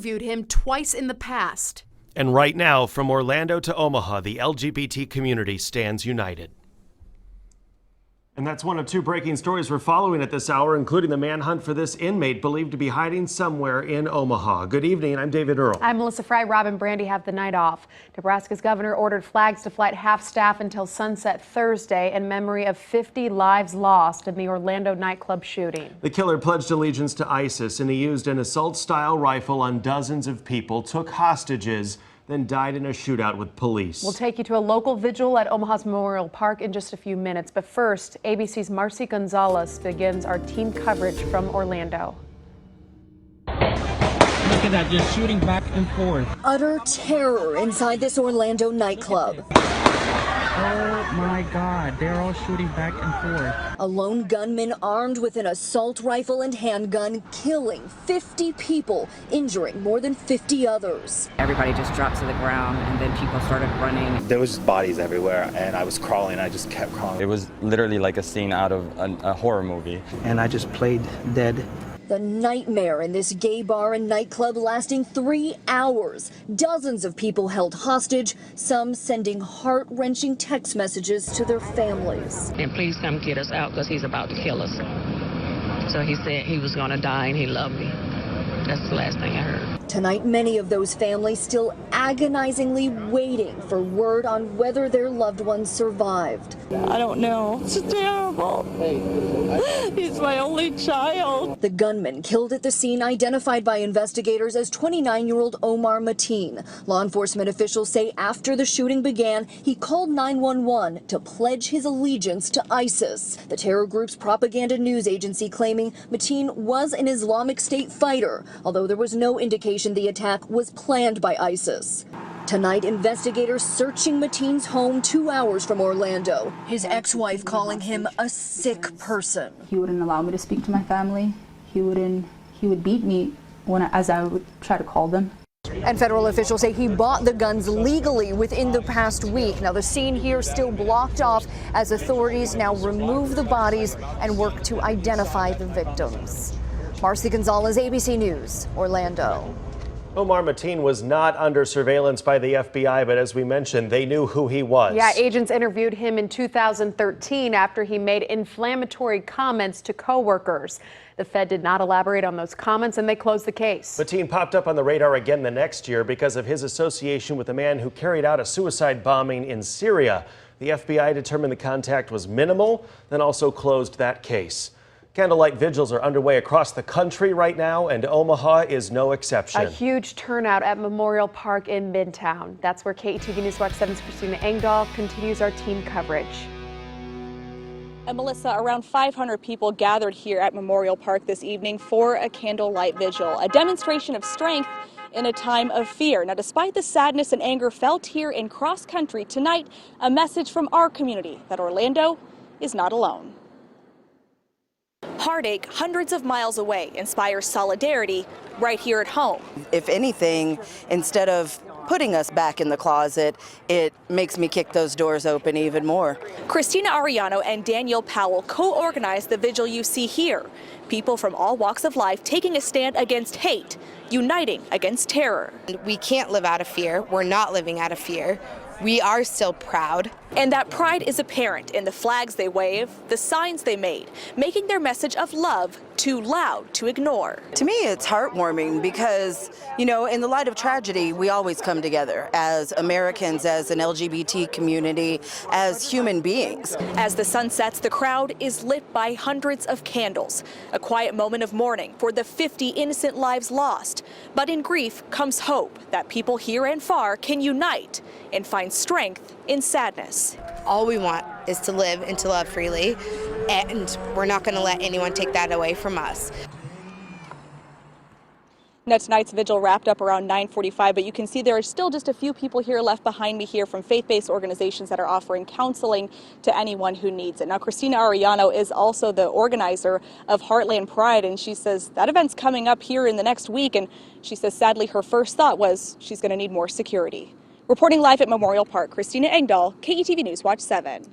interviewed him twice in the past. And right now, from Orlando to Omaha, the LGBT community stands united. And that's one of two breaking stories we're following at this hour, including the manhunt for this inmate believed to be hiding somewhere in Omaha. Good evening. I'm David Earl. I'm Melissa Fry. Rob and Brandy have the night off. Nebraska's governor ordered flags to fly at half staff until sunset Thursday in memory of 50 lives lost in the Orlando nightclub shooting. The killer pledged allegiance to ISIS, and he used an assault-style rifle on dozens of people, took hostages, then died in a shootout with police. We'll take you to a local vigil at Omaha's Memorial Park in just a few minutes. But first, ABC's Marcy Gonzalez begins our team coverage from Orlando. Look at that, just shooting back and forth. Utter terror inside this Orlando nightclub. Oh my God, they're all shooting back and forth. A lone gunman armed with an assault rifle and handgun killing 50 people, injuring more than 50 others. Everybody just dropped to the ground and then people started running. There was bodies everywhere and I was crawling. I just kept crawling. It was literally like a scene out of a horror movie. And I just played dead. The nightmare in this gay bar and nightclub lasting 3 hours. Dozens of people held hostage, some sending heart-wrenching text messages to their families. And please come get us out because he's about to kill us. So he said he was going to die and he loved me. That's the last thing I heard. Tonight, many of those families still agonizingly waiting for word on whether their loved ones survived. I don't know. It's terrible. He's my only child. The gunman killed at the scene identified by investigators as 29-year-old Omar Mateen. Law enforcement officials say after the shooting began, he called 911 to pledge his allegiance to ISIS. The terror group's propaganda news agency claiming Mateen was an Islamic State fighter, although there was no indication the attack was planned by ISIS. Tonight, investigators searching Mateen's home 2 hours from Orlando. His ex-wife calling him a sick person. He wouldn't allow me to speak to my family. He would beat me as I would try to call them. And federal officials say he bought the guns legally within the past week. Now, the scene here still blocked off as authorities now remove the bodies and work to identify the victims. Marcy Gonzalez, ABC News, Orlando. Omar Mateen was not under surveillance by the FBI, but as we mentioned, they knew who he was. Yeah, agents interviewed him in 2013 after he made inflammatory comments to coworkers. The Fed did not elaborate on those comments and they closed the case. Mateen popped up on the radar again the next year because of his association with a man who carried out a suicide bombing in Syria. The FBI determined the contact was minimal, then also closed that case. Candlelight vigils are underway across the country right now, and Omaha is no exception. A huge turnout at Memorial Park in Midtown. That's where KETV News Watch 7's Christina Engdahl continues our team coverage. And Melissa, around 500 people gathered here at Memorial Park this evening for a candlelight vigil, a demonstration of strength in a time of fear. Now, despite the sadness and anger felt here in cross country tonight, a message from our community that Orlando is not alone. Heartache hundreds of miles away inspires solidarity right here at home. If anything, instead of putting us back in the closet, it makes me kick those doors open even more. Christina Arellano and Daniel Powell co-organized the vigil you see here. People from all walks of life taking a stand against hate, uniting against terror. We can't live out of fear. We're not living out of fear. We are still proud. And that pride is apparent in the flags they wave, the signs they made, making their message of love too loud to ignore. To me, it's heartwarming because, you know, in the light of tragedy, we always come together as Americans, as an LGBT community, as human beings. As the sun sets, the crowd is lit by hundreds of candles, a quiet moment of mourning for the 50 innocent lives lost. But in grief comes hope that people here and far can unite and find strength in sadness. All we want is to live and to love freely, and we're not going to let anyone take that away from us. Now, tonight's vigil wrapped up around 9:45, but you can see there are still just a few people here left behind me here from faith-based organizations that are offering counseling to anyone who needs it. Now, Christina Arellano is also the organizer of Heartland Pride, and she says that event's coming up here in the next week, and she says sadly her first thought was she's going to need more security. Reporting live at Memorial Park, Christina Engdahl, KETV News Watch 7.